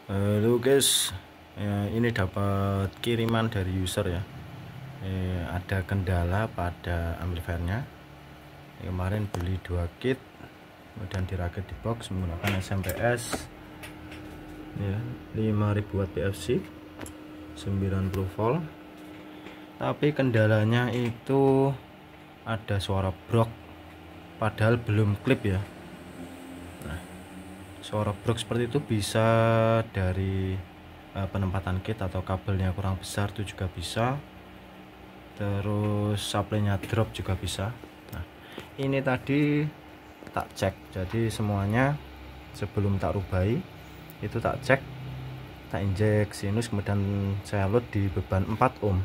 Halo guys, ini dapat kiriman dari user ya. Ada kendala pada amplifiernya. Kemarin beli 2 kit, kemudian dirakit di box menggunakan SMPS ya, 5000 watt PFC 90 volt. Tapi kendalanya itu ada suara brok, padahal belum klip ya. Suara brok seperti itu bisa dari penempatan kit atau kabelnya kurang besar, itu juga bisa. Terus supply-nya drop juga bisa. Nah, ini tadi tak cek, jadi semuanya sebelum tak rubai itu tak cek, tak injek sinus, kemudian saya load di beban 4 ohm.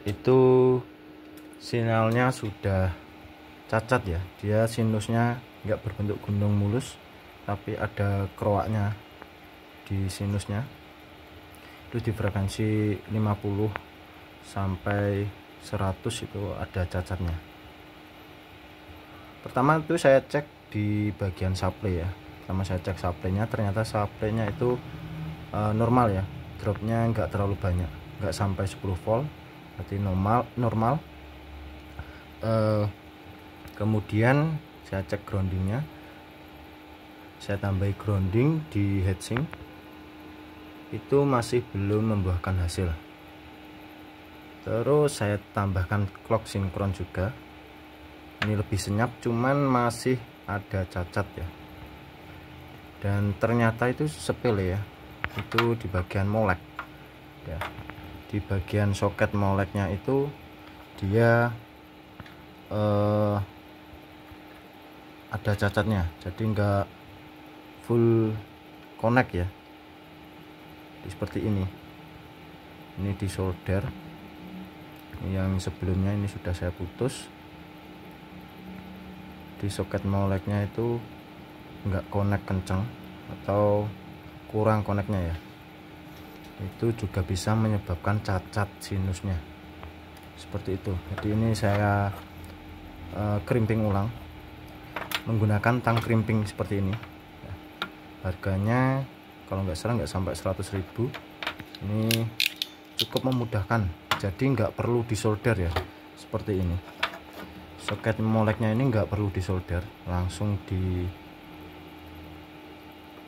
Itu sinyalnya sudah cacat ya, dia sinusnya nggak berbentuk gunung mulus, tapi ada kroaknya di sinusnya. Terus di frekuensi 50 sampai 100 itu ada cacatnya. Pertama itu saya cek di bagian supply ya. Pertama saya cek supply-nya, ternyata supply-nya itu normal ya, dropnya nggak terlalu banyak, nggak sampai 10 volt, berarti normal. Kemudian saya cek groundingnya, saya tambahi grounding di heatsink, itu masih belum membuahkan hasil. Terus saya tambahkan clock sinkron juga, ini lebih senyap, cuman masih ada cacat ya. Dan ternyata itu sepele ya, itu di bagian molek ya, di bagian soket moleknya itu dia ada cacatnya, jadi enggak full connect ya. Seperti ini di solder, yang sebelumnya ini sudah saya putus. Di soket moleknya itu enggak connect kenceng atau kurang connectnya ya, itu juga bisa menyebabkan cacat sinusnya seperti itu. Jadi ini saya crimping ulang menggunakan tang crimping seperti ini. Harganya kalau nggak salah nggak sampai 100.000. Ini cukup memudahkan, jadi nggak perlu disolder ya, seperti ini. Soket moleknya ini nggak perlu disolder, langsung di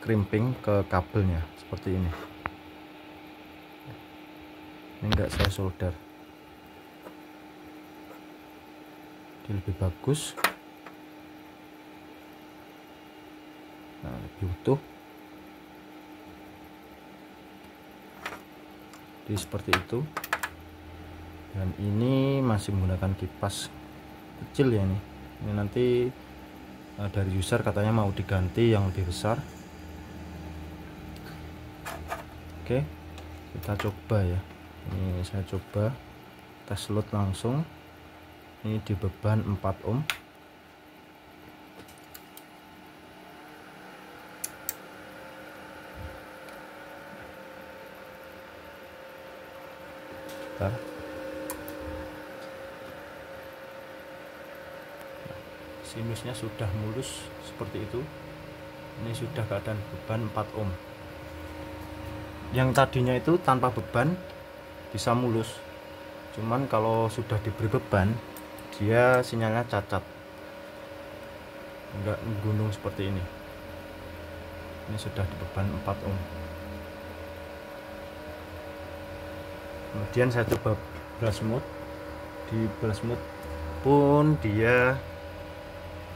crimping ke kabelnya seperti ini. Ini nggak saya solder, ini lebih bagus. Nah, lebih utuh. Jadi seperti itu. Dan ini masih menggunakan kipas kecil ya. Ini nanti dari user katanya mau diganti yang lebih besar. Oke, kita coba ya. Ini saya coba tes load langsung. Ini di beban 4 ohm. Bentar. Sinusnya sudah mulus seperti itu. Ini sudah keadaan beban 4 ohm. Yang tadinya itu tanpa beban bisa mulus, cuman kalau sudah diberi beban dia sinyalnya cacat, enggak gunung seperti ini. Ini sudah di beban 4 ohm. Kemudian saya coba brush mode, di brush mode pun dia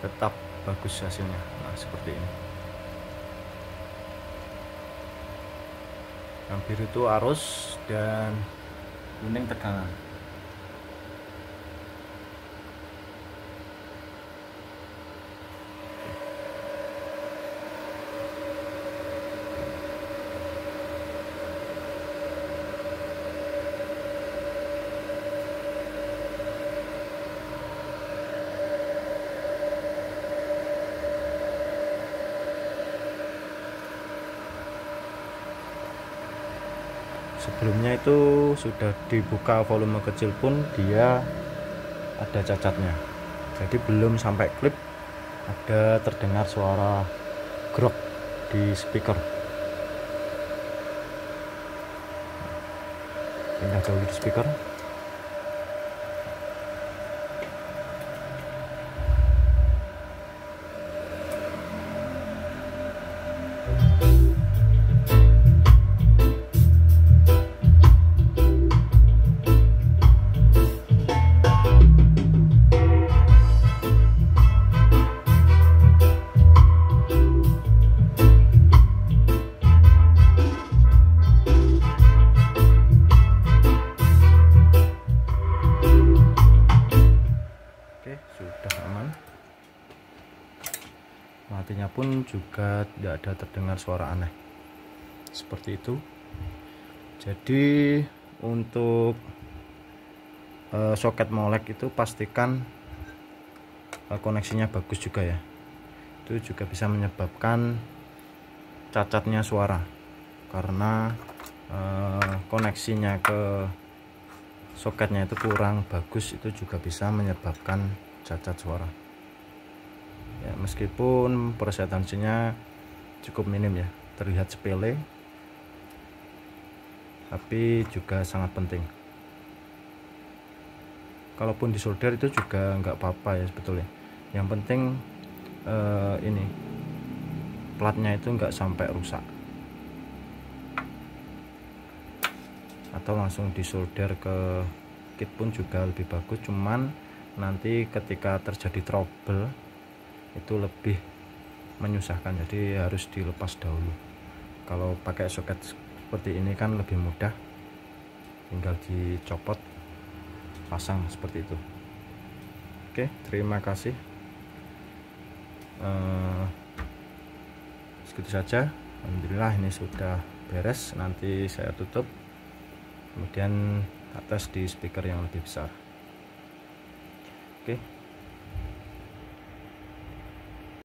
tetap bagus hasilnya. Nah, seperti ini. Yang biru itu arus dan kuning tegangan. Sebelumnya itu sudah dibuka volume kecil pun dia ada cacatnya, jadi belum sampai klip ada terdengar suara grok di speaker. pindah dulu di speaker. Oke, sudah aman. Matinya pun juga tidak ada terdengar suara aneh seperti itu. Jadi untuk soket molek itu pastikan koneksinya bagus juga ya. Itu juga bisa menyebabkan cacatnya suara karena koneksinya ke soketnya itu kurang bagus, itu juga bisa menyebabkan cacat suara ya. Meskipun persentasenya cukup minim ya, terlihat sepele, tapi juga sangat penting. Kalaupun disolder itu juga nggak apa-apa ya sebetulnya. Yang penting ini platnya itu nggak sampai rusak, atau langsung disolder ke kit pun juga lebih bagus. Cuman nanti ketika terjadi trouble itu lebih menyusahkan, jadi harus dilepas dahulu. Kalau pakai soket seperti ini kan lebih mudah, tinggal dicopot, pasang seperti itu. Oke, terima kasih. Segitu saja. Alhamdulillah ini sudah beres. Nanti saya tutup, kemudian tes di speaker yang lebih besar. Oke.